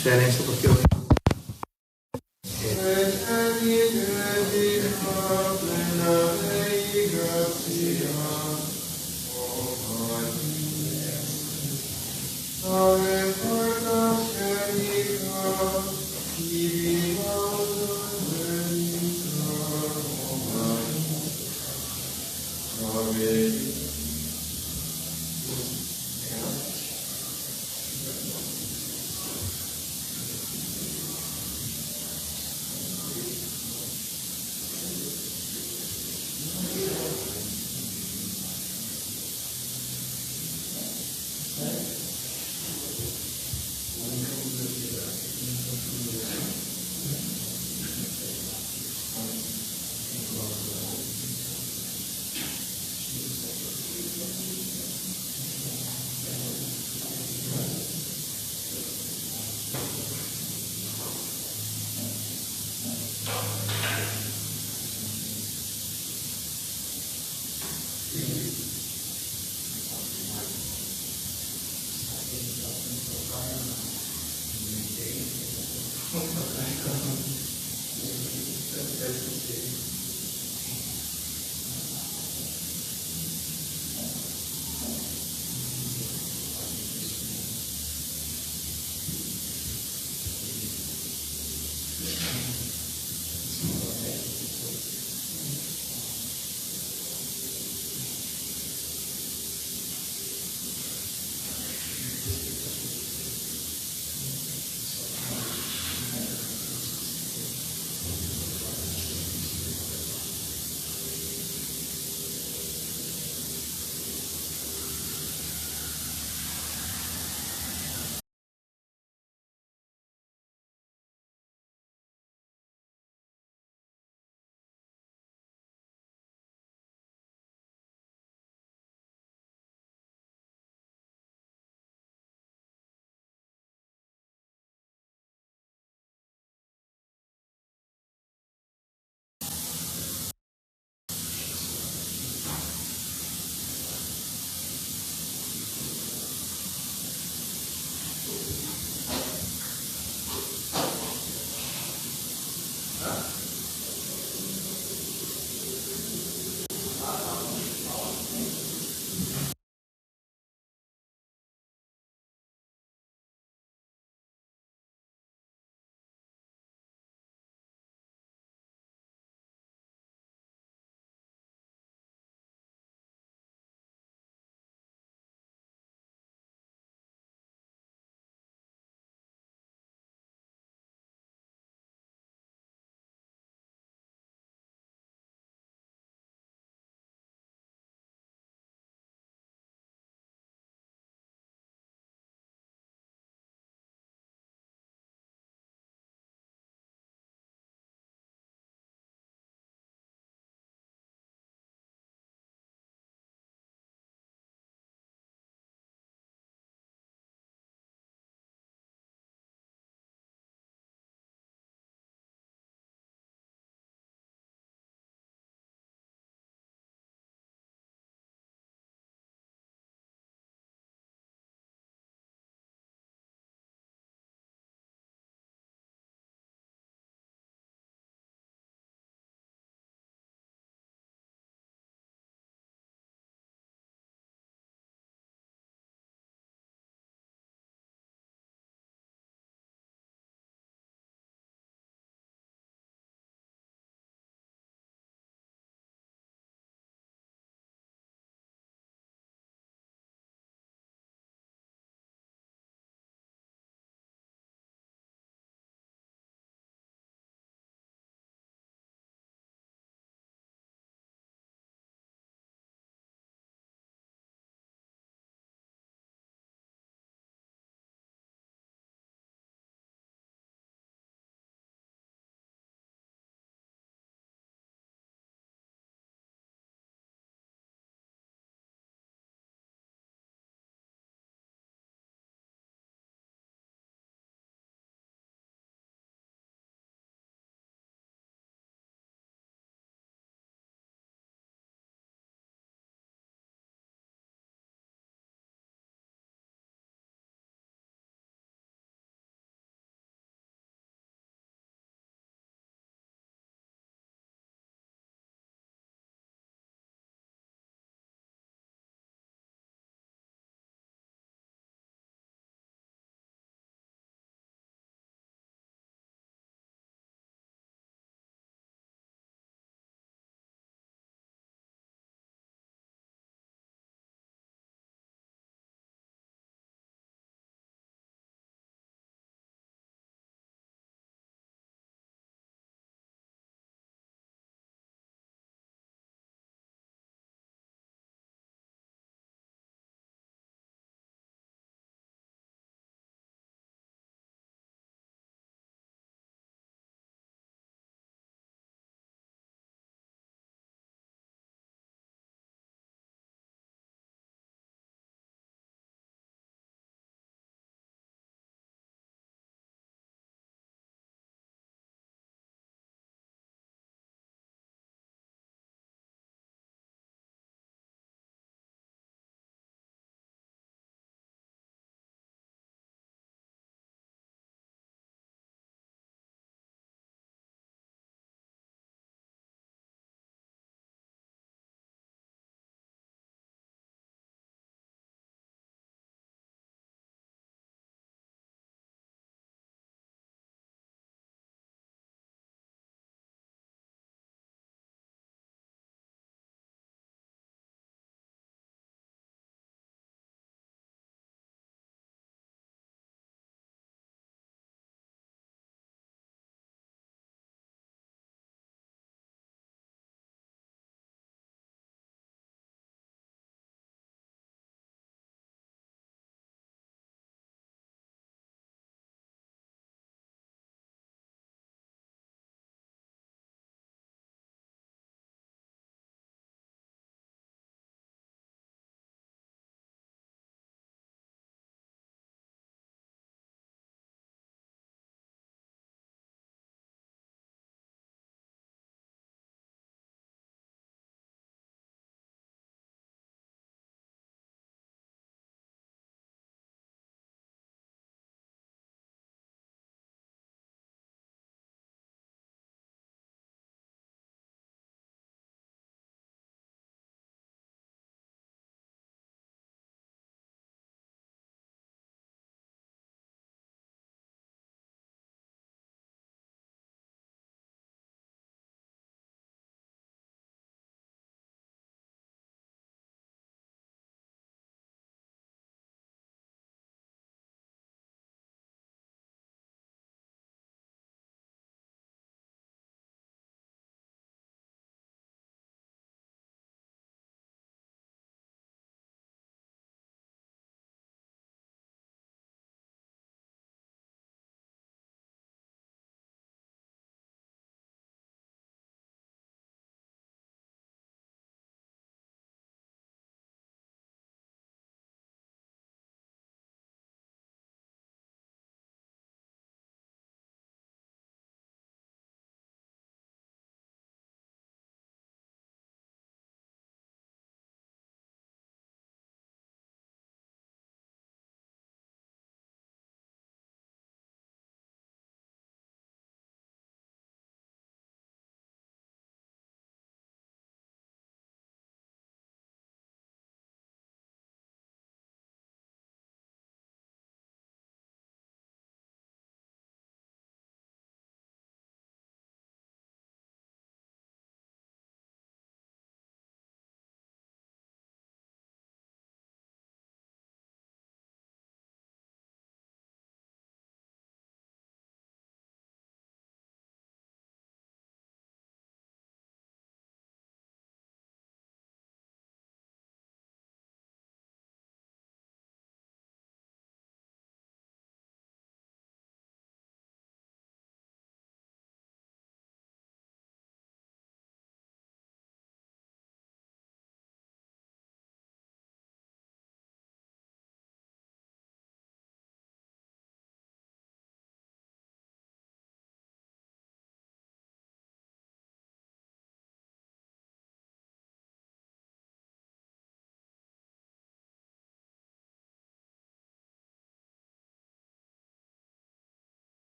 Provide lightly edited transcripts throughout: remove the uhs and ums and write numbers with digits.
Diferença porque eu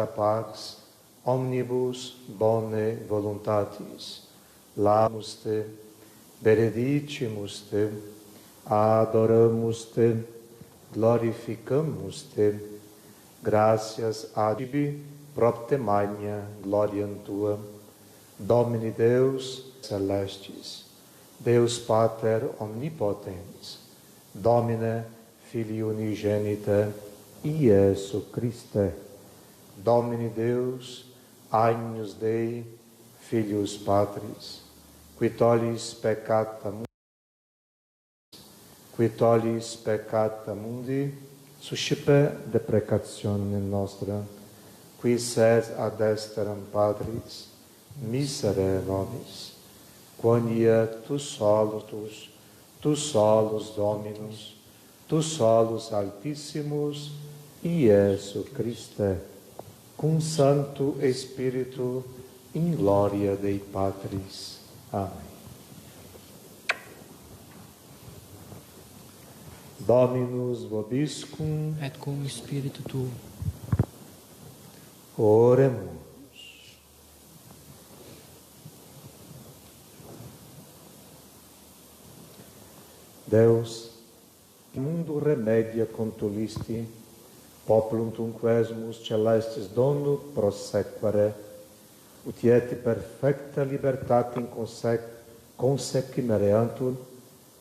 pax omnibus bone voluntatis. Laudamus te, benedicimus te, adoramus te, glorificamos te, gracias a tibi propter magna gloriam tua, Domini Deus celestis, Deus Pater omnipotens, Domine Filii unigenite, Iesu Christe, Domini Deus, Agnus Dei, Filius Patris, qui tollis peccata mundi, suscipe deprecatione nostra, qui ses ad exteram Patris, misere nobis, quania tu solus Dominus, tu solus Altissimus, Iesu Christe, cum Sancto Spiritu, in gloria Dei Patris. Amém. Dominus vobiscum, et cum spiritu tuo. Oremus. Deus, mundo remedia contulisti, populum tunquesimus celestis dono prosequere, ut et perfecta libertatem consequimereantur,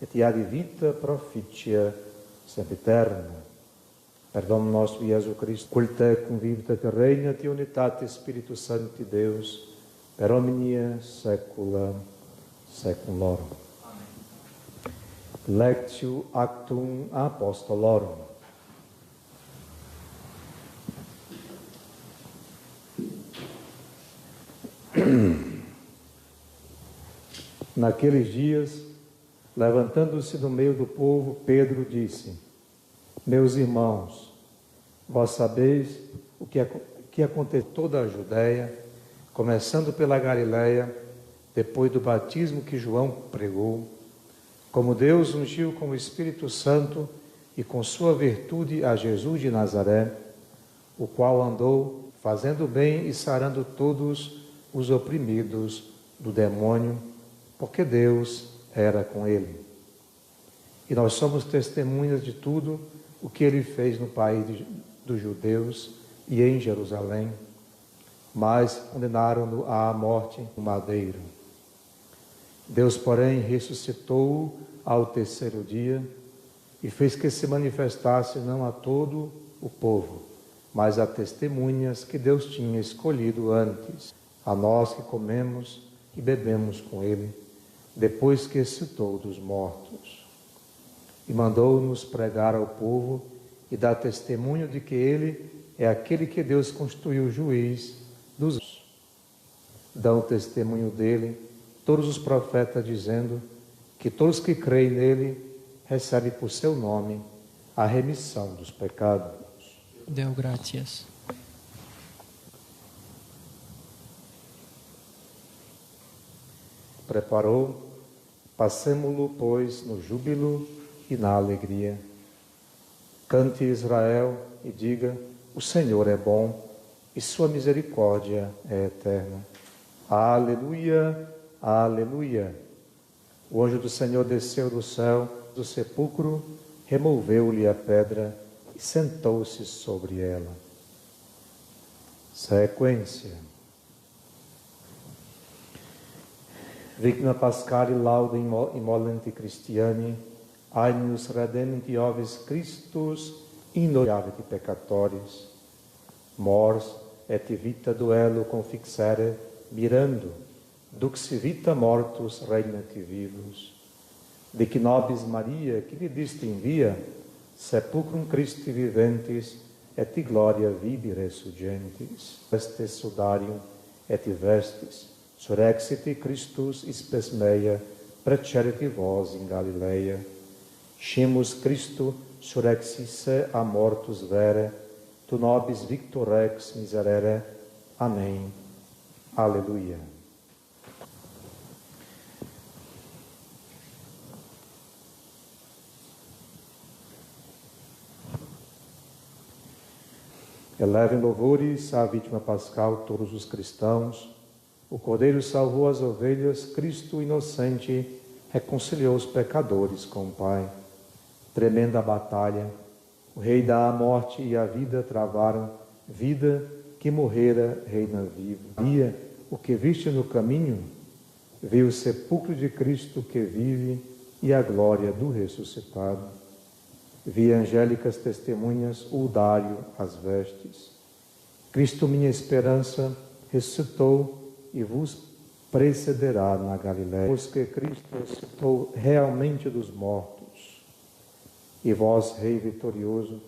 et ad vita proficia sempiterna. Per Domnum nostrum Iesu Christum, culte convivit et regnat in unitate Spiritus Sancti Deus, per omnia saecula saeculorum. Lectio Actum Apostolorum. Naqueles dias, levantando-se do meio do povo, Pedro disse: Meus irmãos, vós sabeis o que aconteceu toda a Judéia, começando pela Galiléia, depois do batismo que João pregou, como Deus ungiu com o Espírito Santo e com sua virtude a Jesus de Nazaré, o qual andou fazendo bem e sarando todos os oprimidos do demônio, porque Deus era com ele. E nós somos testemunhas de tudo o que ele fez no país dos judeus e em Jerusalém, mas condenaram-no à morte no madeiro. Deus, porém, ressuscitou-o ao terceiro dia e fez que se manifestasse não a todo o povo, mas a testemunhas que Deus tinha escolhido antes, a nós que comemos e bebemos com ele, depois que ressuscitou dos mortos. E mandou-nos pregar ao povo e dar testemunho de que ele é aquele que Deus constituiu juiz dos. Dão testemunho dele todos os profetas, dizendo que todos que creem nele recebem por seu nome a remissão dos pecados. Deo gratias. Preparou, passemo-lo, pois, no júbilo e na alegria. Cante Israel e diga: o Senhor é bom e sua misericórdia é eterna. Aleluia, aleluia. O anjo do Senhor desceu do céu, do sepulcro, removeu-lhe a pedra e sentou-se sobre ela. Sequência. Victima Pascali laudem immolenti Christiani, agnus redempti ovis Christus innocavit peccatoris, mors et vita duello confixere, mirando, dux vita mortus regnat vivus. Dic nobis Maria, qui vidiste in via, sepulcrum Christi viventis, et gloria vivi resurgentis, vestes sudarium et vestis, surrexit Christus spes meia, preceriti vos in Galileia. Scimus Christo surrexisse a mortus vere, tu nobis victor rex miserere. Amém. Aleluia. Elevem louvores à vítima pascal todos os cristãos. O Cordeiro salvou as ovelhas, Cristo inocente reconciliou os pecadores com o Pai. Tremenda batalha, o Rei da morte e a vida travaram, vida que morrera reina viva. Via o que viste no caminho, viu o sepulcro de Cristo que vive e a glória do ressuscitado. Vi angélicas testemunhas o dar-lhe as vestes. Cristo, minha esperança, ressuscitou e vos precederá na Galiléia. Pois que Cristo ressuscitou realmente dos mortos. E vós, Rei vitorioso,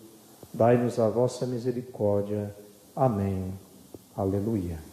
dai-nos a vossa misericórdia. Amém. Aleluia.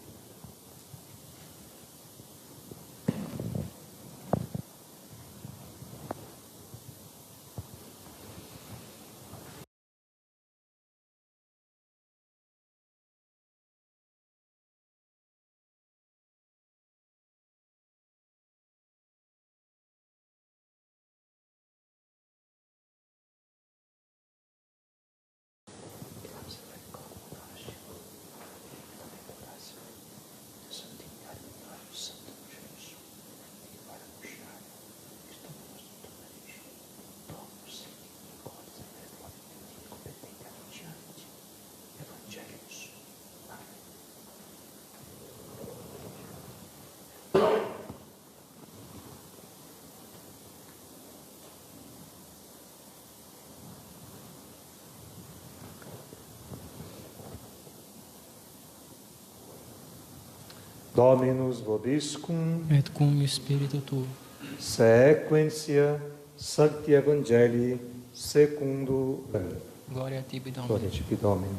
Dominus vobiscum, Et cum spiritu tuo. sequentia Sancti Evangelii secundo Gloria a tibi, Domine. Gloria a tibi, Domine.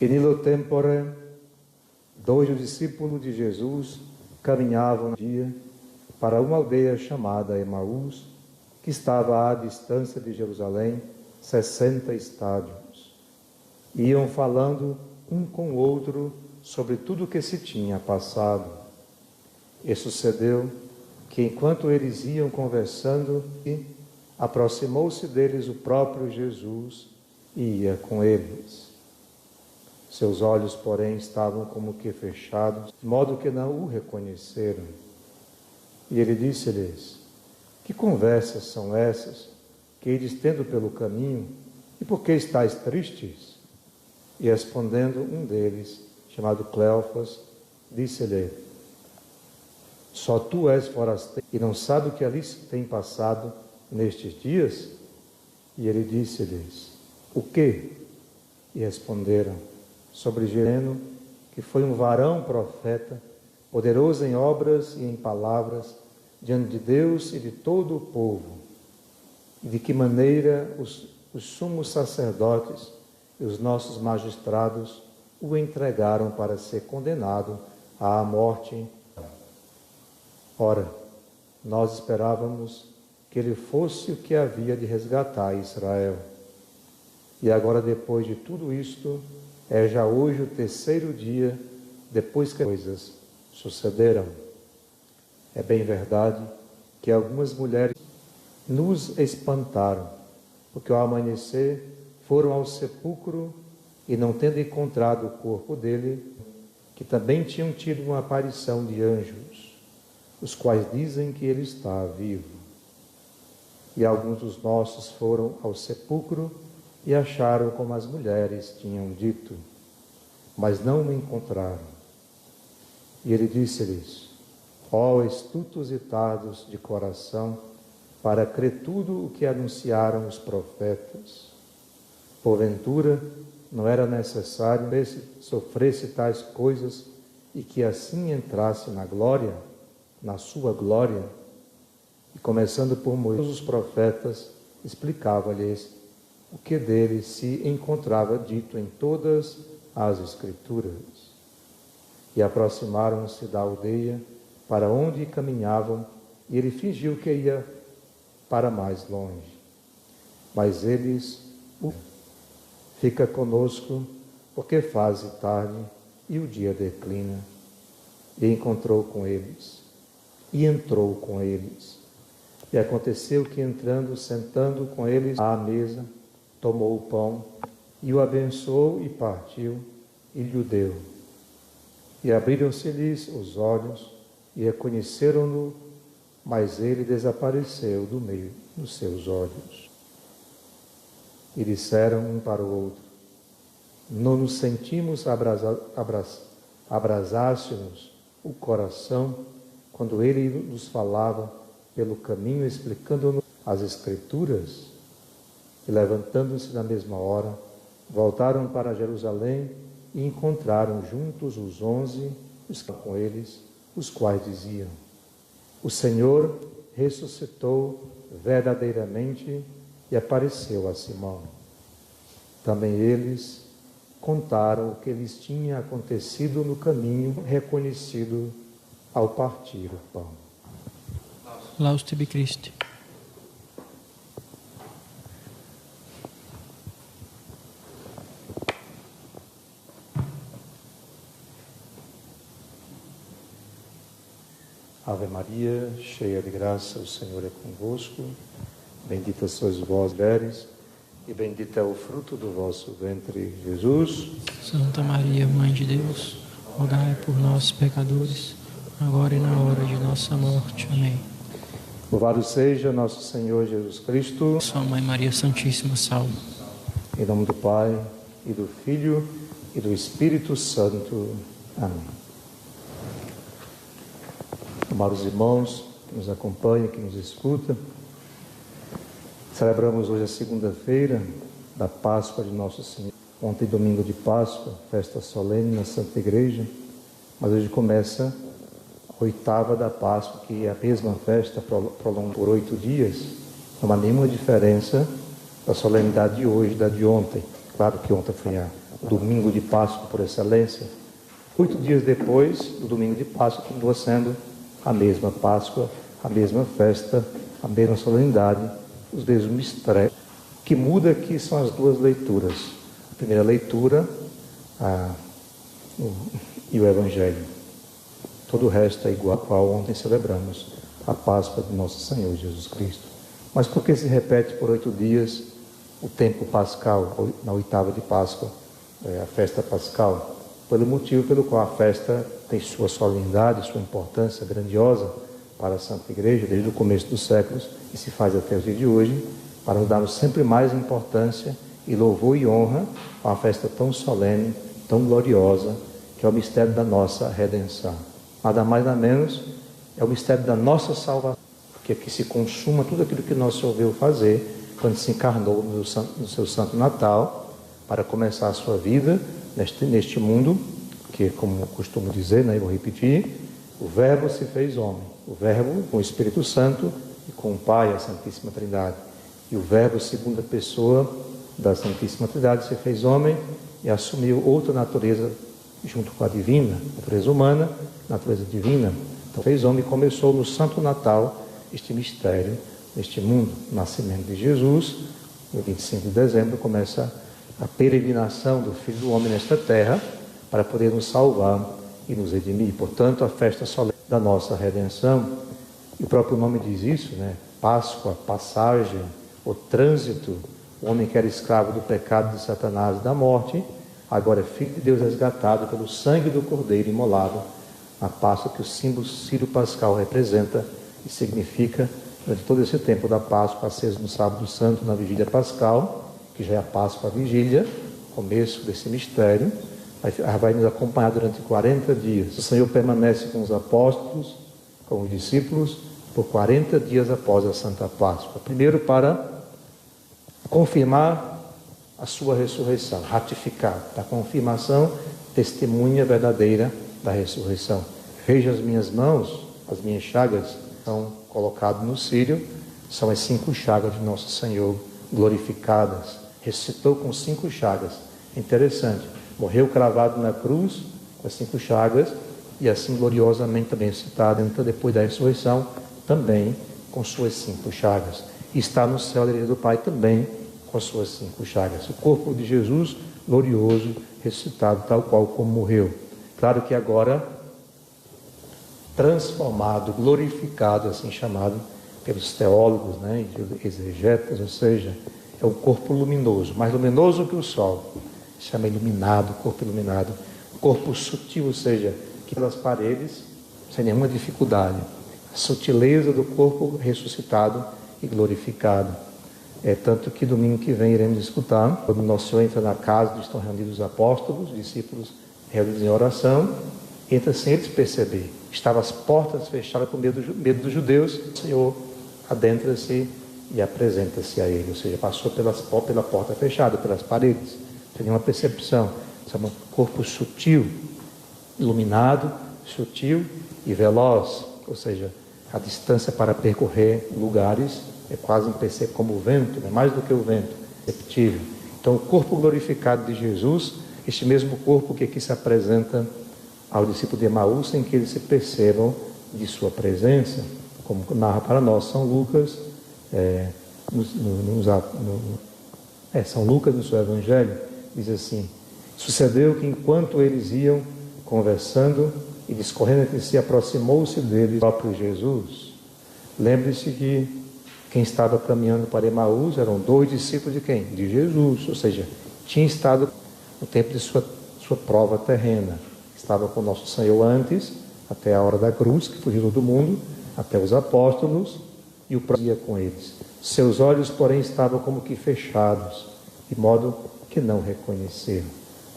In illo tempore, dois discípulos de Jesus caminhavam um dia para uma aldeia chamada Emaús, que estava à distância de Jerusalém 60 estádios. Iam falando um com o outro sobre tudo o que se tinha passado. E sucedeu que, enquanto eles iam conversando, aproximou-se deles o próprio Jesus e ia com eles. Seus olhos, porém, estavam como que fechados, de modo que não o reconheceram. E ele disse-lhes: que conversas são essas que ides tendo pelo caminho, e por que estáis tristes? E respondendo um deles, chamado Cleofas, disse-lhe: só tu és forasteiro e não sabe o que ali se tem passado nestes dias? E ele disse-lhes: o quê? E responderam: sobre Jereno, que foi um varão profeta, poderoso em obras e em palavras, diante de Deus e de todo o povo, e de que maneira os sumos sacerdotes e os nossos magistrados o entregaram para ser condenado à morte. Ora, nós esperávamos que ele fosse o que havia de resgatar Israel. E agora, depois de tudo isto, é já hoje o terceiro dia depois que as coisas sucederam. É bem verdade que algumas mulheres nos espantaram, porque ao amanhecer foram ao sepulcro e, não tendo encontrado o corpo dele, que também tinham tido uma aparição de anjos, os quais dizem que ele está vivo. E alguns dos nossos foram ao sepulcro e acharam como as mulheres tinham dito, mas não o encontraram. E ele disse-lhes: ó estultos e tardos de coração, para crer tudo o que anunciaram os profetas. Porventura, não era necessário que sofresse tais coisas e que assim entrasse na glória, na sua glória? E começando por Moisés, os profetas, explicava-lhes o que dele se encontrava dito em todas as Escrituras. E aproximaram-se da aldeia para onde caminhavam, e ele fingiu que ia para mais longe. Mas eles: fica conosco, porque faze tarde e o dia declina. E encontrou com eles, e entrou com eles. E aconteceu que, entrando, sentando com eles à mesa, tomou o pão e o abençoou e partiu e lhe o deu. E abriram-se-lhes os olhos e reconheceram-no, mas ele desapareceu do meio dos seus olhos. E disseram um para o outro: não nos sentimos abrasasse-nos o coração quando ele nos falava pelo caminho, explicando-nos as Escrituras? E levantando-se na mesma hora, voltaram para Jerusalém e encontraram juntos os 11 que estavam com eles, os quais diziam: o Senhor ressuscitou verdadeiramente e apareceu a Simão. Também eles contaram o que lhes tinha acontecido no caminho, reconhecido ao partir o pão. Laus tibi Christi. Ave Maria, cheia de graça, o Senhor é convosco. Bendita sois vós, mulheres, e bendito é o fruto do vosso ventre, Jesus. Santa Maria, Mãe de Deus, rogai por nós, pecadores, agora e na hora de nossa morte. Amém. Louvado seja nosso Senhor Jesus Cristo. Sua Mãe Maria Santíssima, salve. Em nome do Pai, e do Filho, e do Espírito Santo. Amém. Amados irmãos que nos acompanham, que nos escutam, celebramos hoje a segunda-feira da Páscoa de Nosso Senhor. Ontem, domingo de Páscoa, festa solene na Santa Igreja, mas hoje começa a oitava da Páscoa, que é a mesma festa, prolonga por 8 dias. Não há nenhuma diferença da solenidade de hoje da de ontem. Claro que ontem foi o domingo de Páscoa por excelência. 8 dias depois do domingo de Páscoa, continua sendo a mesma Páscoa, a mesma festa, a mesma solenidade, os mesmos mistérios. O que muda aqui são as duas leituras. A primeira leitura e o Evangelho. Todo o resto é igual ao qual ontem celebramos a Páscoa de Nosso Senhor Jesus Cristo. Mas por que se repete por 8 dias o tempo pascal, na oitava de Páscoa, a festa pascal? Pelo motivo pelo qual a festa tem sua solenidade, sua importância grandiosa para a Santa Igreja, desde o começo dos séculos, e se faz até o dia de hoje, para nos darmos sempre mais importância e louvor e honra a uma festa tão solene, tão gloriosa, que é o mistério da nossa redenção. Nada mais nada menos, é o mistério da nossa salvação, porque aqui se consuma tudo aquilo que nosso Senhor veio fazer quando se encarnou no seu Santo Natal, para começar a sua vida neste mundo, que, como costumo dizer, eu vou repetir, o Verbo se fez homem, o Verbo com o Espírito Santo e com o Pai, a Santíssima Trindade. E o Verbo, segunda pessoa da Santíssima Trindade, se fez homem e assumiu outra natureza junto com a divina, natureza humana, natureza divina. Então fez homem e começou no Santo Natal este mistério neste mundo. O nascimento de Jesus, no 25 de dezembro, começa a peregrinação do Filho do Homem nesta terra para poder nos salvar e nos redimir. Portanto, a festa solene da nossa redenção, e o próprio nome diz isso, Páscoa, passagem, o trânsito. O homem que era escravo do pecado de Satanás e da morte, agora é filho de Deus resgatado pelo sangue do Cordeiro imolado, a Páscoa que o símbolo sírio pascal representa e significa, durante todo esse tempo da Páscoa, aceso no sábado santo, na vigília pascal, que já é a Páscoa, a vigília, começo desse mistério, vai nos acompanhar durante 40 dias. O Senhor permanece com os apóstolos, com os discípulos, por 40 dias após a Santa Páscoa. Primeiro para confirmar a sua ressurreição, ratificar, a confirmação, testemunha verdadeira da ressurreição. Veja as minhas mãos, as minhas chagas, são colocadas no círio, são as 5 chagas de Nosso Senhor glorificadas. Ressuscitou com 5 chagas. Interessante. Morreu cravado na cruz com as 5 chagas e assim gloriosamente também ressuscitado, então depois da ressurreição, também com suas 5 chagas. E está no céu, à direita do Pai, também com as suas 5 chagas. O corpo de Jesus, glorioso, ressuscitado, tal qual como morreu. Claro que agora transformado, glorificado, assim chamado, pelos teólogos, né, e exegetas, ou seja, é um corpo luminoso, mais luminoso que o sol, chama iluminado, corpo iluminado, corpo sutil, ou seja, que pelas paredes, sem nenhuma dificuldade, a sutileza do corpo ressuscitado e glorificado. É tanto que domingo que vem iremos escutar, quando nosso Senhor entra na casa onde estão reunidos os apóstolos, os discípulos reunidos em oração, entra sem eles perceber. Estavam as portas fechadas por medo dos judeus, o Senhor adentra-se e apresenta-se a ele, ou seja, passou pela porta fechada, pelas paredes, sem nenhuma percepção. É um corpo sutil, iluminado, sutil e veloz, ou seja, a distância para percorrer lugares é quase imperceptível, como o vento, né? Mais do que o vento, perceptível. Então, o corpo glorificado de Jesus, este mesmo corpo que aqui se apresenta ao discípulo de Emaús, sem que eles se percebam de sua presença, como narra para nós São Lucas, São Lucas no seu Evangelho, diz assim: sucedeu que enquanto eles iam conversando e discorrendo entre si, aproximou-se deles o próprio Jesus. Lembre-se que quem estava caminhando para Emaús eram 2 discípulos de quem? De Jesus, ou seja, tinha estado no tempo de sua prova terrena. Estava com nosso Senhor antes, até a hora da cruz, que fugiu do mundo, até os apóstolos, e o próprio com eles. Seus olhos, porém, estavam como que fechados, de modo que não reconheceram.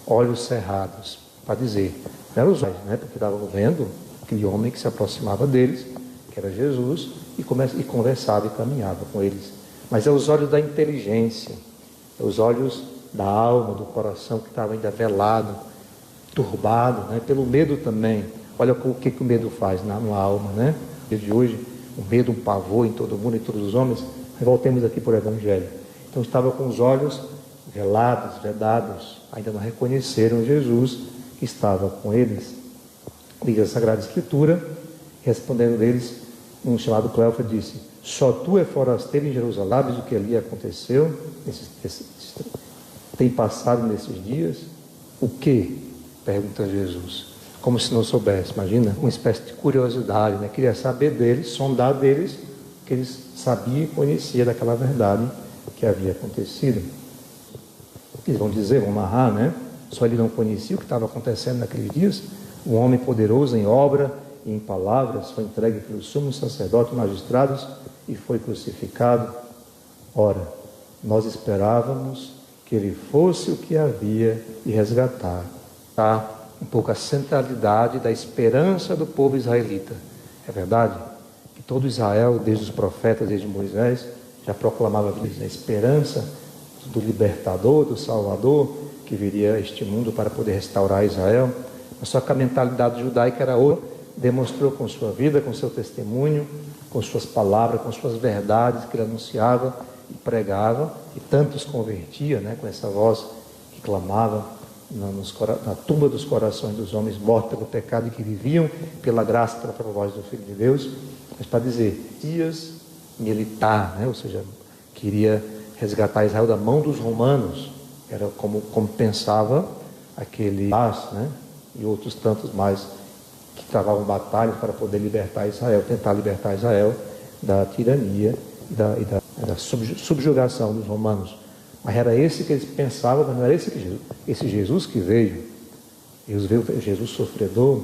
Olhos cerrados, para dizer, não eram os olhos, né? Porque estavam vendo aquele homem que se aproximava deles, que era Jesus, e conversava e caminhava com eles. Mas é os olhos da inteligência, é os olhos da alma, do coração que estava ainda velado, turbado, né? Pelo medo também. Olha o que o medo faz na alma, né? De hoje, o medo, um pavor em todo mundo, em todos os homens. Mas voltemos aqui para o Evangelho. Então estava com os olhos velados, vedados, ainda não reconheceram Jesus que estava com eles. Diz a Sagrada Escritura, respondendo eles, um chamado Cleofa disse: só tu é forasteiro em Jerusalém, sabes o que ali aconteceu, tem passado nesses dias? O que? Pergunta Jesus, como se não soubesse. Imagina, uma espécie de curiosidade, né? Queria saber deles, sondar deles, que eles sabiam e conheciam daquela verdade que havia acontecido. Eles vão dizer, vão narrar, né? Só ele não conhecia o que estava acontecendo naqueles dias. Um homem poderoso em obra e em palavras foi entregue pelos sumos sacerdotes e magistrados e foi crucificado. Ora, nós esperávamos que ele fosse o que havia de resgatar. Tá? Um pouco a centralidade da esperança do povo israelita. É verdade que todo Israel, desde os profetas, desde Moisés, já proclamava a esperança do libertador, do Salvador, que viria a este mundo para poder restaurar Israel. Mas só que a mentalidade judaica era outra, demonstrou com sua vida, com seu testemunho, com suas palavras, com suas verdades que ele anunciava e pregava, e tantos convertia, né, com essa voz que clamava na tumba dos corações dos homens mortos pelo pecado e que viviam pela graça, pela própria voz do Filho de Deus. Mas para dizer, Messias militar, né, ou seja, queria resgatar Israel da mão dos romanos, era como pensava aquele né, e outros tantos mais que travavam batalhas para poder libertar Israel, tentar libertar Israel da tirania e da subjugação dos romanos. Mas era esse que eles pensavam, mas não era esse Jesus que veio. Jesus sofredor,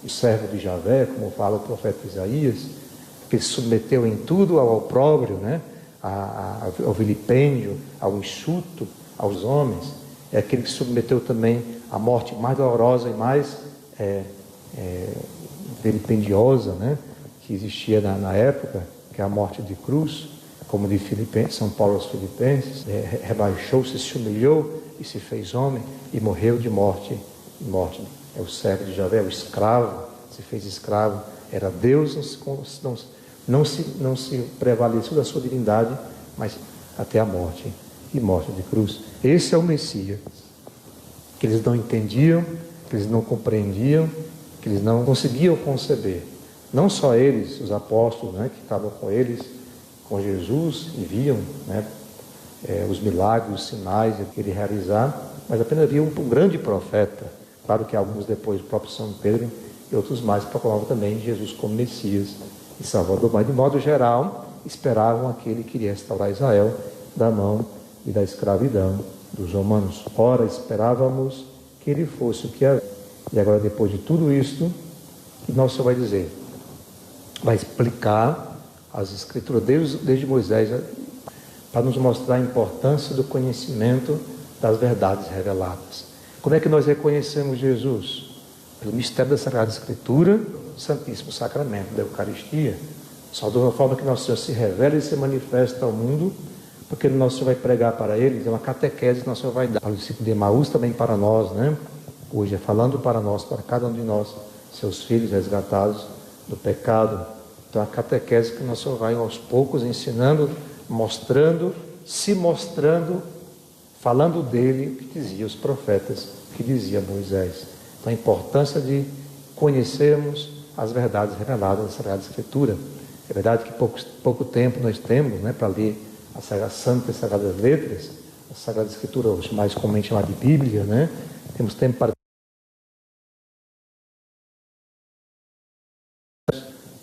o servo de Javé, como fala o profeta Isaías, que se submeteu em tudo ao opróbrio, né? Ao vilipêndio, ao insulto aos homens. É aquele que se submeteu também à morte mais dolorosa e mais vilipendiosa, né? Que existia na época, que é a morte de cruz, como de São Paulo aos Filipenses, rebaixou-se, se humilhou e se fez homem e morreu de morte. É o servo de Javé, o escravo, se fez escravo, era Deus, não se prevaleceu da sua divindade, mas até a morte, e morte de cruz. Esse é o Messias, que eles não entendiam, que eles não compreendiam, que eles não conseguiam conceber. Não só eles, os apóstolos, né, que estavam com eles, com Jesus, e viam, né, os milagres, os sinais que ele realizar, mas apenas viam um grande profeta. Claro que alguns depois, o próprio São Pedro e outros mais proclamavam também Jesus como Messias e Salvador, mas de modo geral esperavam aquele que iria restaurar Israel da mão e da escravidão dos romanos. Ora, esperávamos que ele fosse o que havia. E agora, depois de tudo isto, o nosso Senhor vai dizer, vai explicar as Escrituras desde Moisés, para nos mostrar a importância do conhecimento das verdades reveladas. Como é que nós reconhecemos Jesus? Pelo mistério da Sagrada Escritura, o Santíssimo Sacramento da Eucaristia. Só de uma forma que nosso Senhor se revela e se manifesta ao mundo, porque o nosso Senhor vai pregar para eles, é uma catequese que nosso Senhor vai dar para o discípulo de Emaús, também para nós, né? Hoje é falando para nós, para cada um de nós, seus filhos resgatados do pecado. Então a catequese que nosso Senhor vai aos poucos ensinando, mostrando, se mostrando, falando dele, o que diziam os profetas, o que dizia Moisés. Então a importância de conhecermos as verdades reveladas da Sagrada Escritura. É verdade que pouco tempo nós temos, né, para ler as Santas Sagradas Letras, a Sagrada Escritura, hoje mais comumente chamada de Bíblia, né? Temos tempo para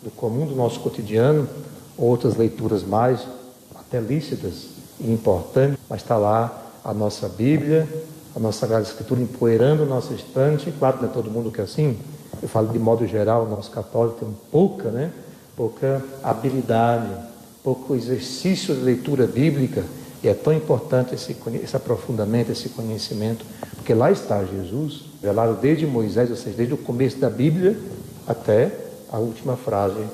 do comum do nosso cotidiano, outras leituras mais até lícitas e importantes, mas está lá a nossa Bíblia, a nossa Sagrada Escritura empoeirando o nosso estante. Claro que não é todo mundo que é assim, eu falo de modo geral, o nosso católico tem pouca habilidade, pouco exercício de leitura bíblica, e é tão importante esse aprofundamento, esse conhecimento, porque lá está Jesus, revelado desde Moisés, ou seja, desde o começo da Bíblia até a última frase,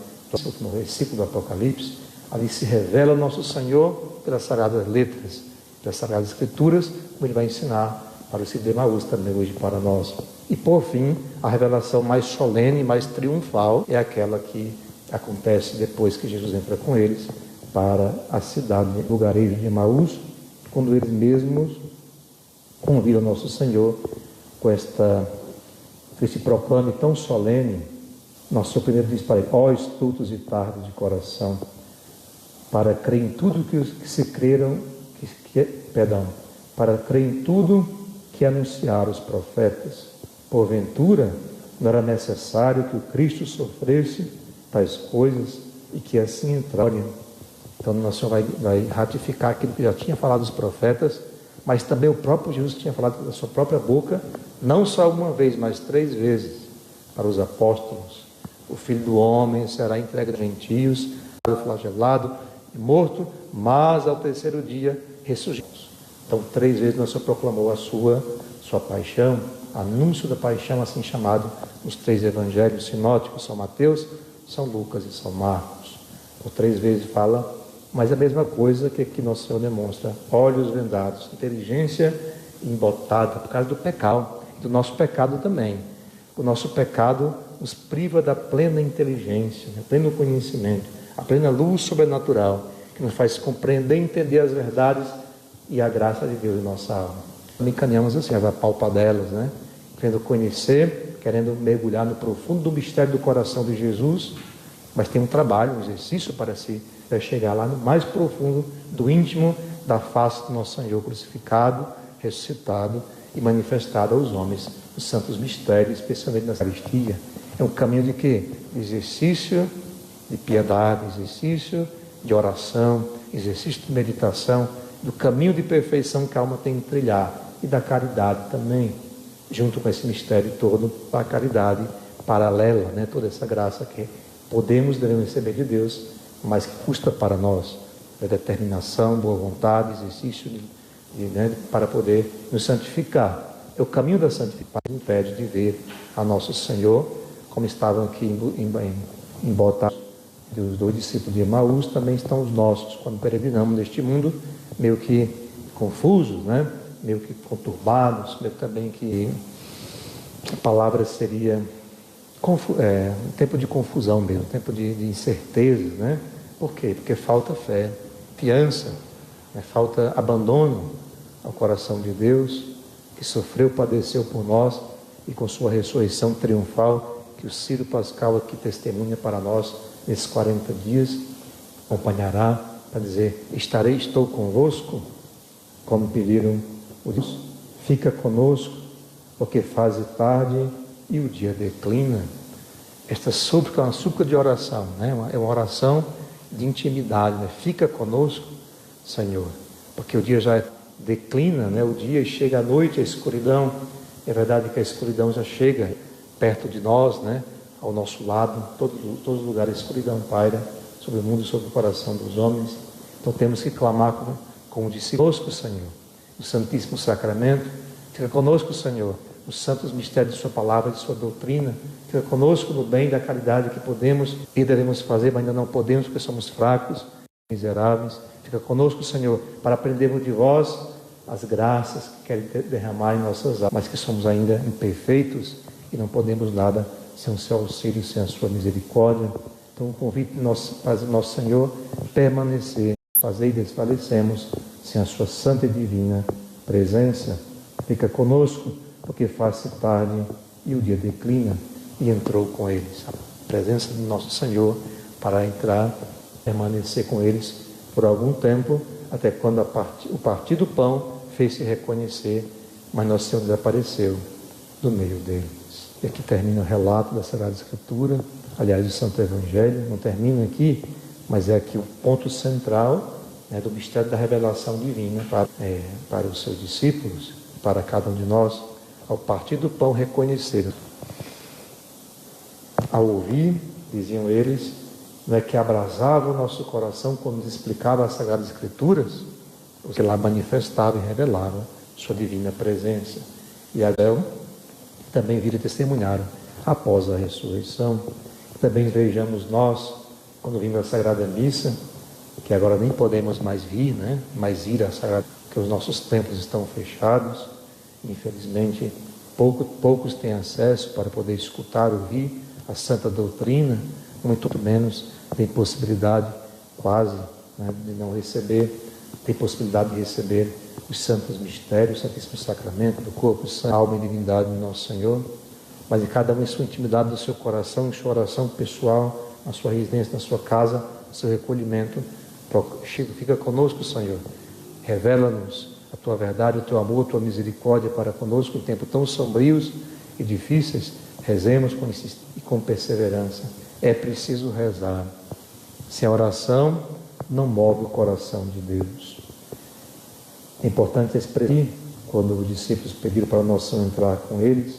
no versículo do Apocalipse. Ali se revela o nosso Senhor pelas Sagradas Letras, pelas Sagradas Escrituras, como Ele vai ensinar para o discípulo de Emaús também hoje para nós. E por fim, a revelação mais solene, mais triunfal, é aquela que acontece depois que Jesus entra com eles para a cidade, lugarejo de Emaús, quando eles mesmos convidam nosso Senhor com esse proclame tão solene. Nosso Senhor primeiro diz para ele: ó estultos e tardos de coração, para crer em tudo que se creram, para crer em tudo que anunciaram os profetas. Porventura, não era necessário que o Cristo sofresse tais coisas e que assim entraram. Então, nosso Senhor vai ratificar aquilo que já tinha falado os profetas, mas também o próprio Jesus tinha falado da sua própria boca, não só uma vez, mas 3 vezes, para os apóstolos: o Filho do Homem será entregue aos gentios, flagelado e morto, mas ao 3º dia ressurgiu. Então 3 vezes nosso Senhor proclamou a sua paixão, anúncio da paixão, assim chamado nos 3 evangelhos sinóticos, São Mateus, São Lucas e São Marcos. Por 3 vezes fala, mas é a mesma coisa que nosso Senhor demonstra: olhos vendados, inteligência embotada por causa do pecado, do nosso pecado também. O nosso pecado nos priva da plena inteligência, do pleno conhecimento, a plena luz sobrenatural, que nos faz compreender e entender as verdades e a graça de Deus em nossa alma. Também caminhamos assim, a palpa delas, né? Querendo conhecer, querendo mergulhar no profundo do mistério do coração de Jesus, mas tem um trabalho, um exercício para chegar lá no mais profundo do íntimo da face do nosso Senhor crucificado, ressuscitado e manifestado aos homens os santos mistérios, especialmente na Eucaristia. É um caminho de quê? De exercício de piedade, exercício de oração, exercício de meditação, do caminho de perfeição que a alma tem que trilhar, e da caridade também, junto com esse mistério todo, a caridade paralela, né? Toda essa graça que devemos receber de Deus, mas que custa para nós, é determinação, boa vontade, exercício para poder nos santificar. É o caminho da santificação que impede de ver a nosso Senhor, como estavam aqui embotados dos 2 discípulos de Emaús, também estão os nossos, quando peregrinamos neste mundo, meio que confusos, né? Meio que conturbados, meio também que a palavra seria um tempo de confusão mesmo, um tempo de incertezas, né? Por quê? Porque falta fé, fiança, né? Falta abandono ao coração de Deus, que sofreu, padeceu por nós, e com sua ressurreição triunfal, que o Círio Pascal aqui testemunha para nós nesses 40 dias, acompanhará para dizer: estou convosco, como pediram o Deus, fica conosco, porque faz tarde e o dia declina. Esta súplica é uma súplica de oração, né? É uma oração de intimidade, né? Fica conosco, Senhor, porque o dia já declina, né? O dia e chega a noite, a escuridão. É verdade que a escuridão já chega perto de nós, né? Ao nosso lado, todos os lugares a escuridão paira sobre o mundo e sobre o coração dos homens. Então temos que clamar como disse conosco, Senhor, o Santíssimo Sacramento. Fica conosco, Senhor, os santos mistérios de sua palavra, de sua doutrina. Fica conosco no bem da caridade que podemos e devemos fazer, mas ainda não podemos porque somos fracos, miseráveis. Fica conosco, Senhor, para aprendermos de vós as graças que querem derramar em nossas almas, mas que somos ainda imperfeitos e não podemos nada sem o seu auxílio, sem a sua misericórdia. Então o convite nosso Senhor permanecer, fazer e desfalecemos sem a sua santa e divina presença. Fica conosco, porque faz-se tarde e o dia declina, e entrou com eles a presença do nosso Senhor para entrar, permanecer com eles por algum tempo, até quando o partir do pão fez-se reconhecer, mas nosso Senhor desapareceu do meio deles. E aqui termina o relato da Sagrada Escritura, aliás, o Santo Evangelho, não termina aqui, mas é aqui o ponto central, né, do mistério da revelação divina para os seus discípulos, para cada um de nós. Ao partir do pão reconheceram. Ao ouvir, diziam eles, não é que abrasava o nosso coração quando nos explicava as Sagradas Escrituras, porque lá manifestava e revelava sua divina presença. E Abel também viram e testemunharam após a ressurreição. Também vejamos nós, quando vimos a Sagrada Missa, que agora nem podemos mais vir, né? Mas ir à Sagrada, porque os nossos templos estão fechados. Infelizmente, poucos têm acesso para poder escutar, ouvir a Santa Doutrina, muito menos tem possibilidade quase, né, de não receber, tem possibilidade de receber os santos mistérios, o Santíssimo Sacramento do corpo, alma e divindade do nosso Senhor, mas em cada um em sua intimidade do seu coração, em sua oração pessoal, na sua residência, na sua casa, no seu recolhimento. Fica conosco, Senhor, revela-nos a tua verdade, o teu amor, a tua misericórdia para conosco em tempos tão sombrios e difíceis. Rezemos com insistência e com perseverança. É preciso rezar. Sem a oração não move o coração de Deus. É importante expressar, quando os discípulos pediram para Nosso Senhor entrar com eles,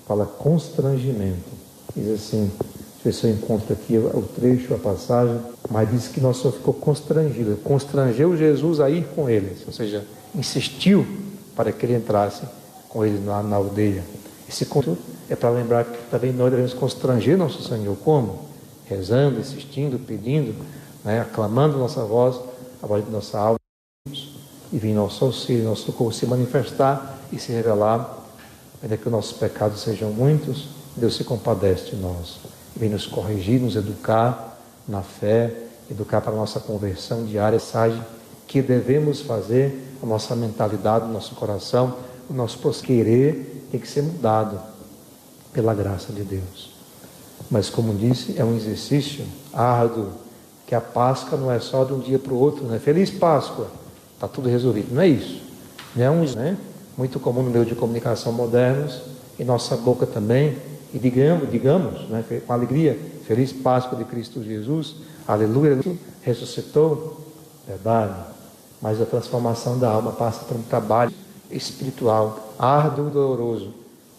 fala constrangimento. Diz assim, deixa eu ver se eu encontro aqui o trecho, a passagem, mas diz que Nosso Senhor ficou constrangido, constrangeu Jesus a ir com eles, ou seja, insistiu para que ele entrasse com eles na aldeia. Esse constrangimento é para lembrar que também nós devemos constranger Nosso Senhor. Como? Rezando, insistindo, pedindo, né? Aclamando nossa voz, a voz de nossa alma, e vir nosso auxílio, nosso socorro, se manifestar e se revelar. Ainda que os nossos pecados sejam muitos, Deus se compadece de nós. Vem nos corrigir, nos educar na fé, educar para a nossa conversão diária, mensagem que devemos fazer, a nossa mentalidade, o nosso coração, o nosso querer tem que ser mudado pela graça de Deus. Mas, como disse, é um exercício árduo, que a Páscoa não é só de um dia para o outro, né? Feliz Páscoa, está tudo resolvido. Não é isso. Não é né? Muito comum no meio de comunicação modernos, e nossa boca também, e digamos, né? Com alegria, Feliz Páscoa de Cristo Jesus, aleluia, ressuscitou, verdade. Mas a transformação da alma passa por um trabalho espiritual, árduo e doloroso,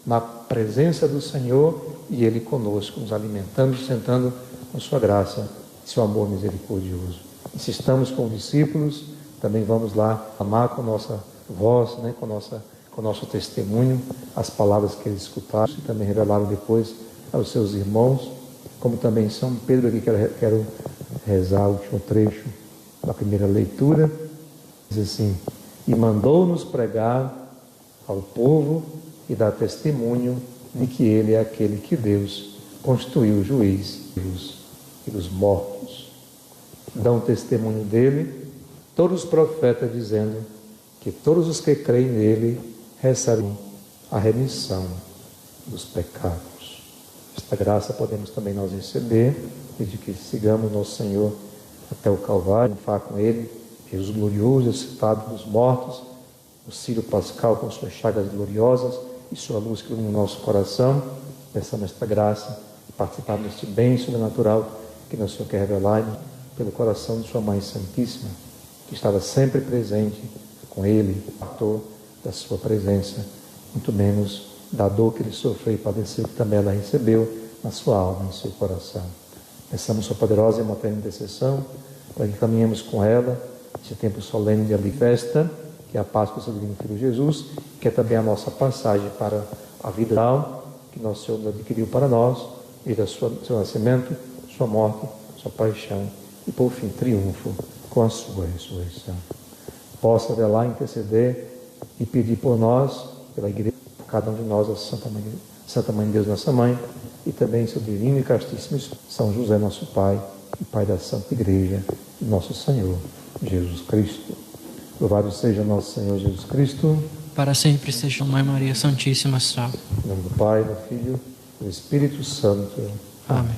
na presença do Senhor e Ele conosco, nos alimentando, sustentando com sua graça, seu amor misericordioso. E se estamos com discípulos, também vamos lá amar com nossa voz, né, com o nosso testemunho, as palavras que eles escutaram e também revelaram depois aos seus irmãos, como também São Pedro, aqui quero rezar o último trecho da primeira leitura. Diz assim: e mandou-nos pregar ao povo e dar testemunho de que Ele é aquele que Deus constituiu juiz e dos mortos. Dão testemunho dele todos os profetas, dizendo que todos os que creem nele recebem a remissão dos pecados. Esta graça podemos também nós receber, desde que sigamos nosso Senhor até o Calvário, falar com ele, Jesus glorioso, ressuscitado dos mortos, o Círio Pascal com suas chagas gloriosas e sua luz que ilumina o nosso coração. Peçamos esta graça, participar deste bem sobrenatural que nosso Senhor quer revelar, pelo coração de sua Mãe Santíssima, que estava sempre presente com ele, ator da sua presença, muito menos da dor que ele sofreu e padeceu, que também ela recebeu na sua alma, no seu coração. Peçamos sua poderosa e materna intercessão, para que caminhemos com ela esse tempo solene de festa, que é a Páscoa do seu Divino Filho Jesus, que é também a nossa passagem para a vida real, que nosso Senhor adquiriu para nós, e do seu nascimento, sua morte, sua paixão e, por fim, triunfo com a sua ressurreição. Possa de lá interceder e pedir por nós, pela Igreja, por cada um de nós, a Santa Mãe de Deus, nossa Mãe, e também seu divino e castíssimo São José, nosso Pai, e Pai da Santa Igreja, e nosso Senhor Jesus Cristo. Louvado seja nosso Senhor Jesus Cristo. Para sempre seja Mãe Maria Santíssima salve. Em nome do Pai, do Filho e do Espírito Santo. Amém.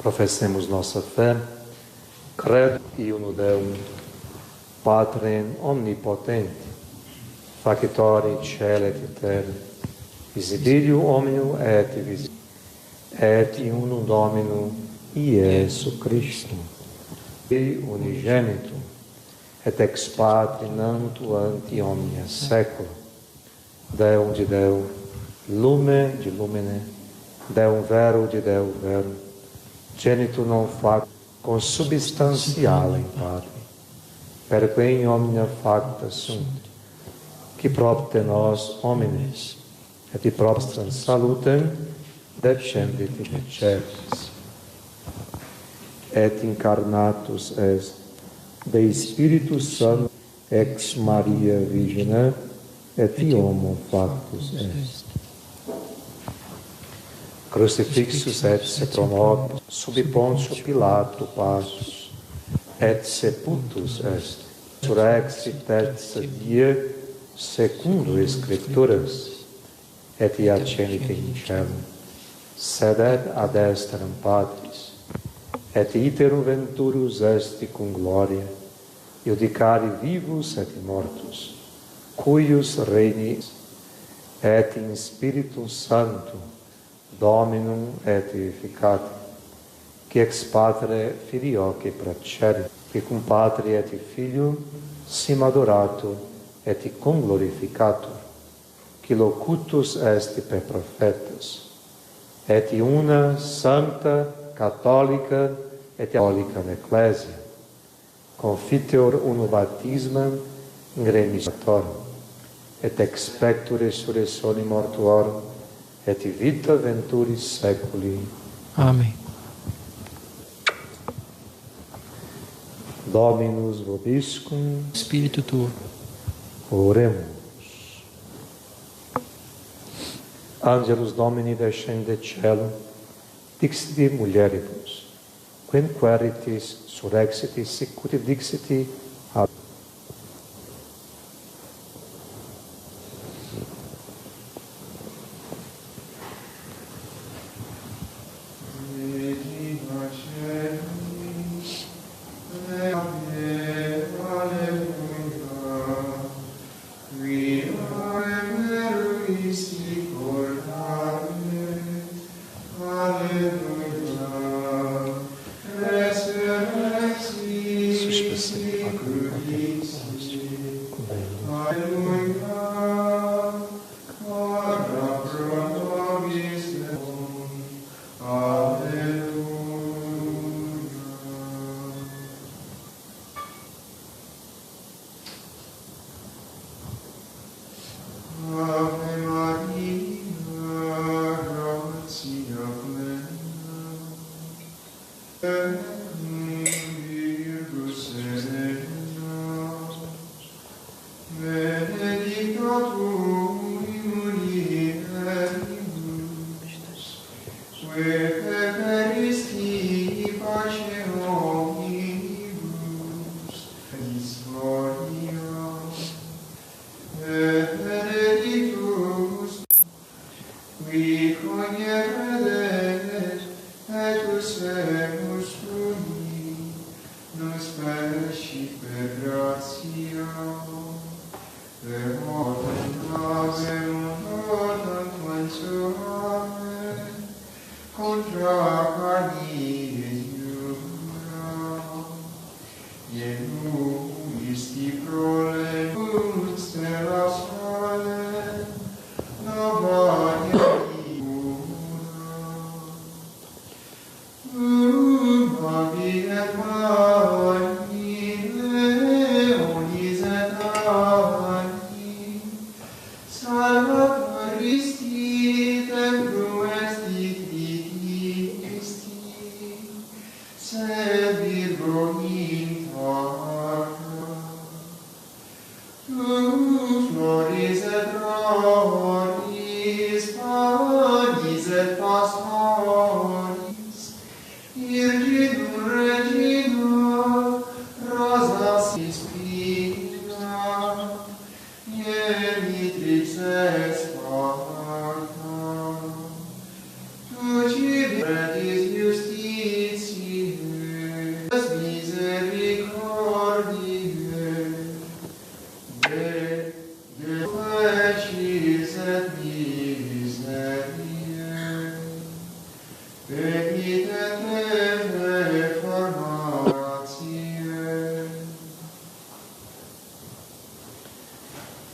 Professemos nossa fé. Credo in uno Deum, Patrem omnipotente, facitore caeli et terra, visibilium omnium et visibilium, et in unum Dominum Iesu Christum, Dei unigenitum, et ex Patri nato ante omnia saecula, Deum de Deum, lumen de lumine, Deum vero de Deum vero, genitum non factum consubstantialem Patri, perque in omnia facta sunt, qui propter nos homines, et propter salutem descendit in excelsis, et incarnatus est Dei Spiritus Sanctus ex Maria Virgine, et homo factus est. Crucifixus et sepulcro sub Pontio Pilato passus, et sepultus est. Resurrexit tertia die secundo Scripturas, et ascendit in caelum, sedet ad exteram Patris, et iterum venturus est cum gloria, iudicari vivus et mortus, cuius regnis, et in Spiritum Sanctum, Dominum et efficati, qui ex Patre filioque pracerit, qui cum Patri et Filium sim adoratur et cum glorificatur, qui locutus est per prophetas, et una sancta catholica et apostolica ecclesia, confiteor unum baptismam in remissionem, et expectur resurrectione mortuorum, et vita venturis saeculi. Amém. Dominus vobiscum. Espírito tuo. Oremos. Angelus Domini descende cielo, dixiti mulieribus, quem queritis surrexiti sicut dixiti ad. Benedictus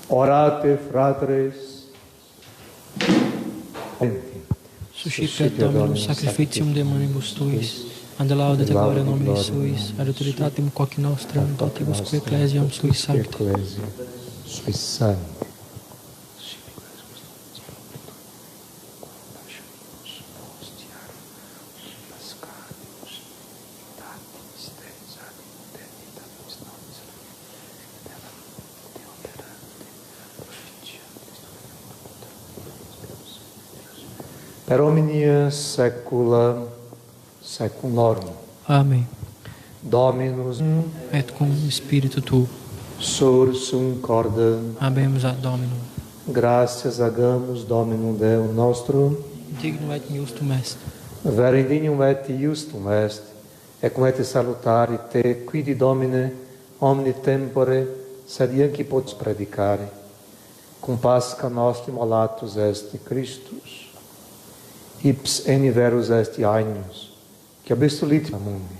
Orate, fratres. Suscipiat Dominum sacrificium de manibus tuis, ad laude gloria nomine suis, ad autoritatem quoque nostrum, totibusque ecclesiam suis sancti. Sui sancti. Per omnia saecula saeculorum. Amém. Dominus Et cum spiritu tuo. sursum corda. Habemus ad Dominum. Graças hagamos Dominum Deum nostrum. Dignum et justum est. Vere indignum et justum est. Ecum et salutari te, quidi Domine, omni tempore, sed ianchi potus predicare. Cum pasca nostri molatus est Christus. Ips eni verus est agnus, que abestulit mundi,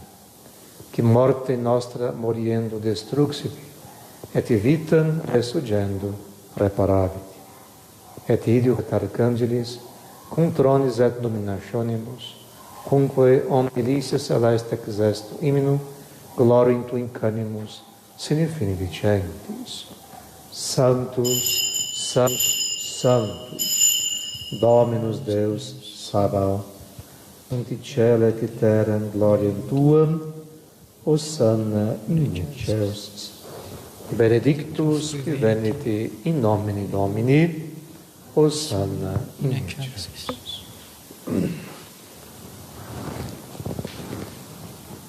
que morte nostra moriendo destruxivi, et vitam resurgendo reparavit. Et idio et arcangelis, cum tronis et dominationibus, cumque omnilicia celeste exesto iminu, gloriam tu incanimus, sine fini vicentis. Sanctus, Sanctus, Sanctus, Dominus Deus, Sabaoth, ante cielo et terram gloriam tuam, hosanna in excelsis. Benedictus qui venit in nomine Domini, hosanna in excelsis.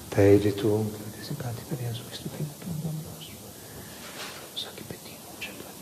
Pede tu, desicati per Gesù Cristo, Figlio tuo, Dominus nostro. Sa che petino c'è da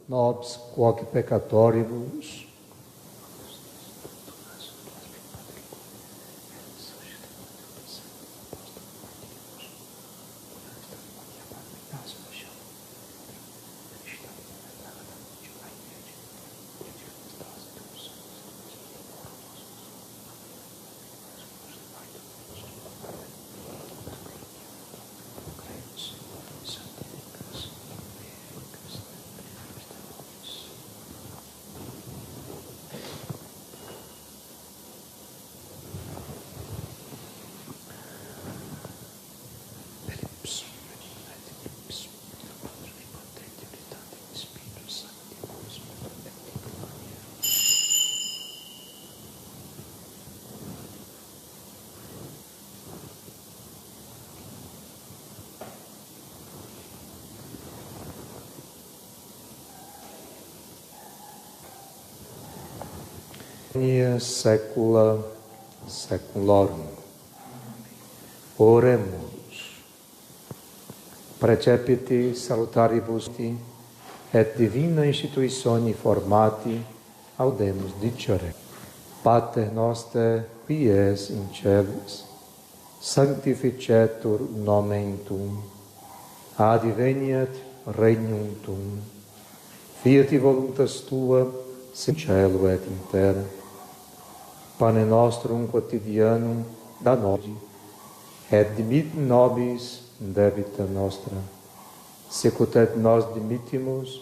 Nobis quoque peccatoribus, Secula seculorum. Oremus. Precepiti salutaribus et divina institutione formati audemus dicere. Pater noster, qui es in celis, sanctificetur nomen tuum, adveniat regnum tuum, fiat voluntas tua, in cielo et in terra. Pane nostrum quotidianum da nobis, et dimitte nobis debita nostra, sicut et nos dimittimus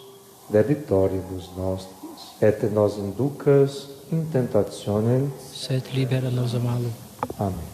debitoribus nostris, et nos inducas in tentationem, sed libera nos a malo. Amém.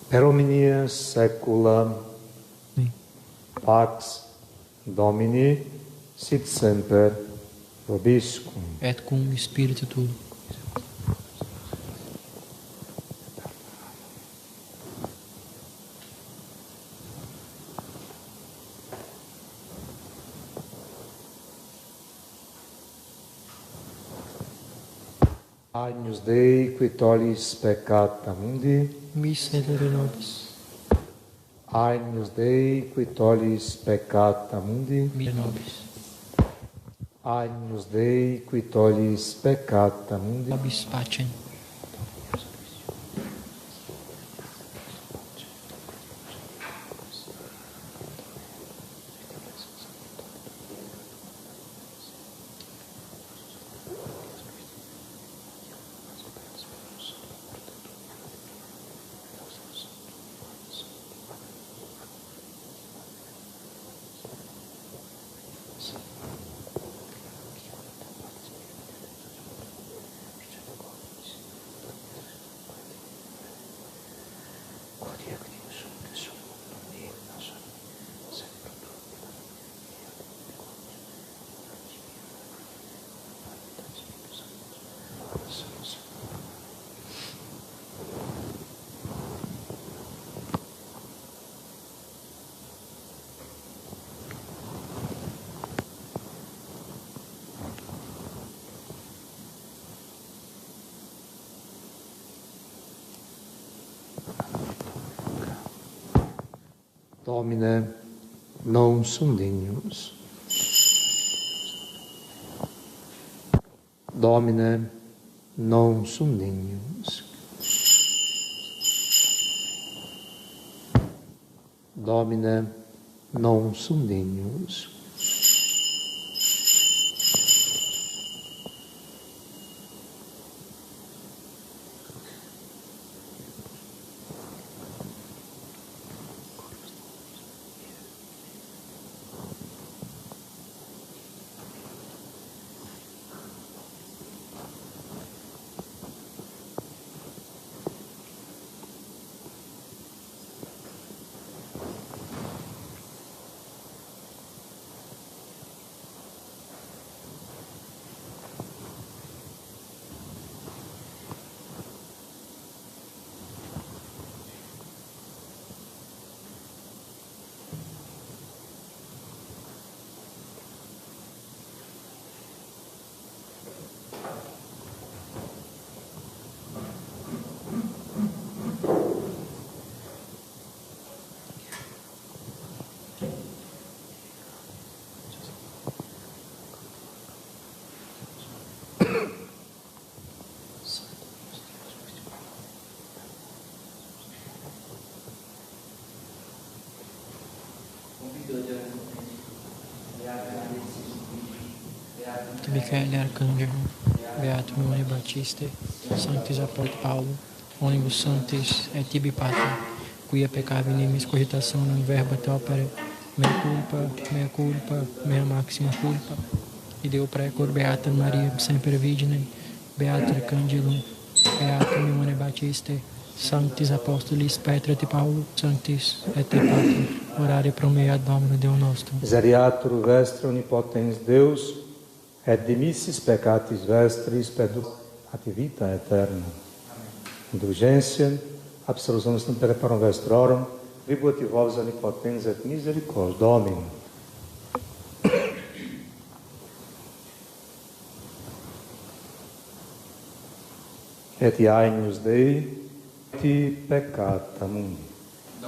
Per omnia saecula pax Domini sit semper vobiscum. Et cum spiritu tuo. Agnus Dei qui tollis peccata mundi, Miserere nobis. Agnus Dei qui tollis peccata mundi, Miserere nobis. Agnus Dei qui tollis peccata mundi, Nobis pacem. Domine, non sum dignus. Domine, non sum dignus. Domine, non sum dignus. Michele Arcangelo, Beato Mone Batiste, Sanctis Apóstolo Paulo, Onibus Sanctis et tibi Pater, quia peccavi nimis cogitationem verba te opere, mea culpa, mea maxima culpa. Ideo precor Beata Maria semper Virgine, Beater Cangelum, Beatum Ione Batiste, Sanctis Apostolis Petra et Paulo, Sanctis et Pater, orare pro me ad Domino Deo nostro. Miseriatur vestre omnipotens Deus, et dimissis peccatis vestris, perdu at vita eterna. Indulgência, absolução nostrum pereparum vestrorum, tributi vos omnipotens et misericordiae Domini. Et agnus Dei, et peccata mundi.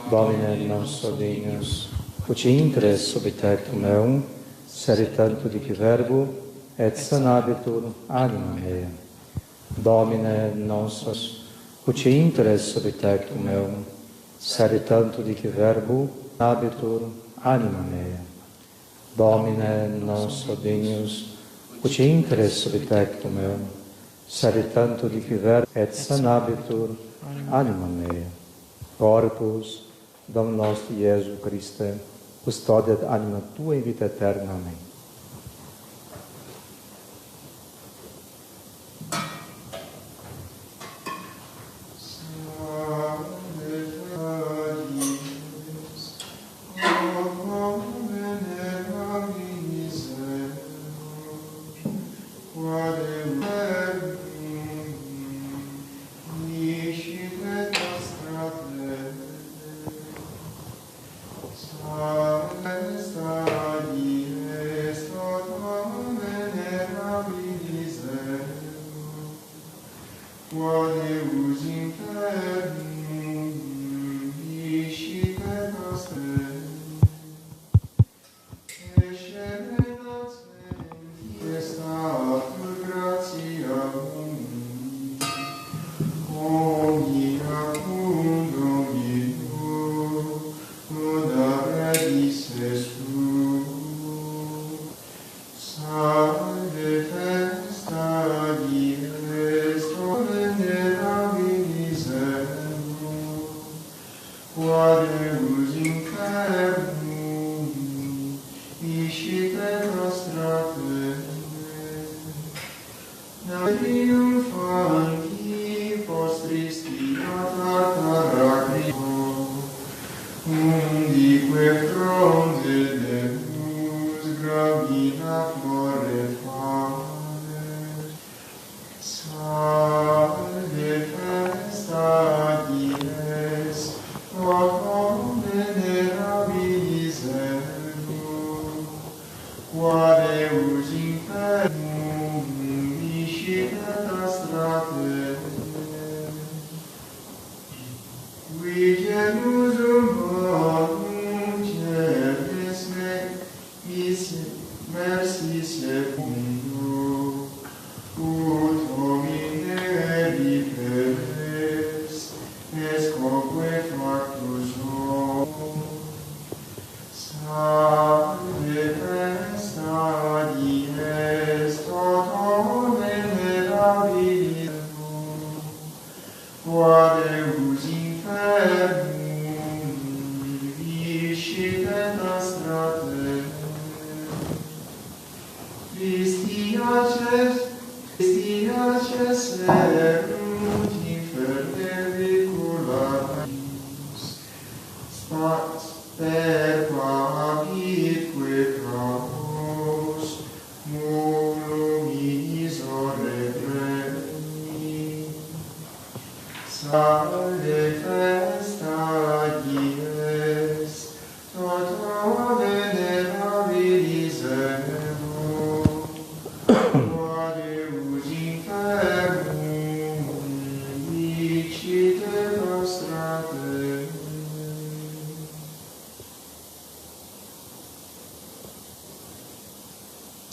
Domine non sodignus, ut intres subitectum meum, seri tanto dici verbo, et sanabitur anima mea. Domine non sos, ut intres subitectum meum, seri tanto dici verbo, sanabitur anima mea. Domine non sodignus, ut intres subitectum meum, seri tanto dici verbo, et sanabitur anima mea. Corpus Domini nostri Iesu Christe, custodiat anima tua in vita eterna. Amém.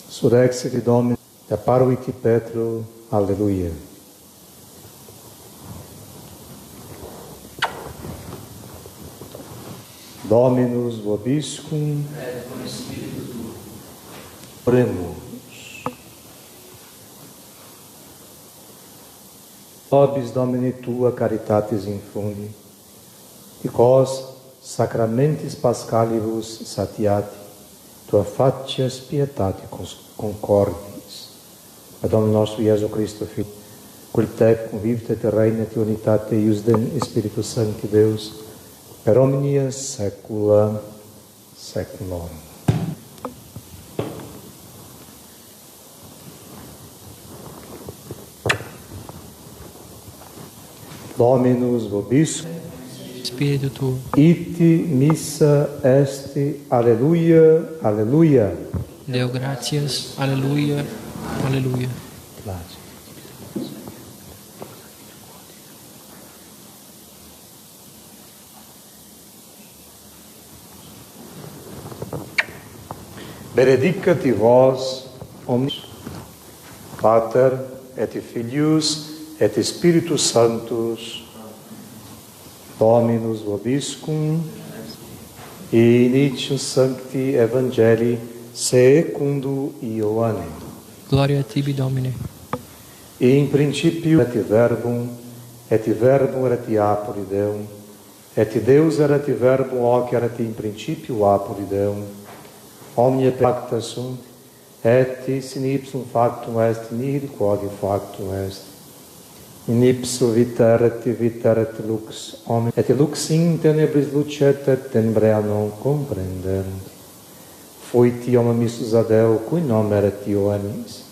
Surrexit Domini, apparuit Petro, alleluia. Dominus vobiscum, et cum spiritu tuo. Oremus. Vobis Domini tua caritatis infundi, et quos sacramentis pascalibus satiati, tua facias pietate concordis. Pe Domnul nostru Iesu Cristo, Fiul, cul te convivite te reine te unitate ius den Spiritus Sancti Deus, per omnia saecula saeculorum. Dominus vobiscum, Spiritu tuo, iti missa est, alleluia, alleluia. Deo gratias, aleluia, aleluia. Place. Benedicat vos omnis, Pater et Filius et Spiritus Sanctus, Dominus vobiscum, initium sancti Evangelii secundum Ioannem. Gloria tibi, Domine. In principio et verbum erat apud Deum, et Deus erat verbum hoc erat in principio apud Deum. Omnia pacta sunt, et in ipsum factum est, nihil quod in factum est. In ipso vita erat lux, et lux in tenebris lucet, et tenebrea non comprenderunt. Fuit iom missus ad Deo, cui nomen erat Ioannis,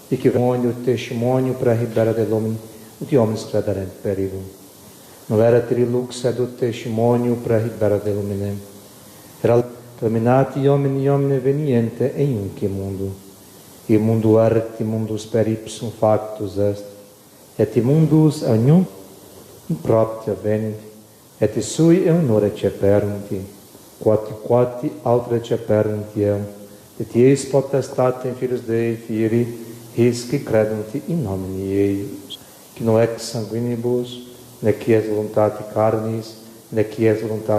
et testimonio praebera de homini, ut homines crederent per illum. Non erat lux, ed ut testimonio praebera de hominem. Erat terminati homine veniente eiunque mundo. Il mundo erat mundus per ipsum factus est, et mundus agnum propter venit, et sui eum receperunt, quati aut receperunt eum, et eis potestate in Filius Dei Filii, eis qui credunt in nomine eius, qui non ex sanguinibus, nec ex voluntate carnis, nec ex voluntate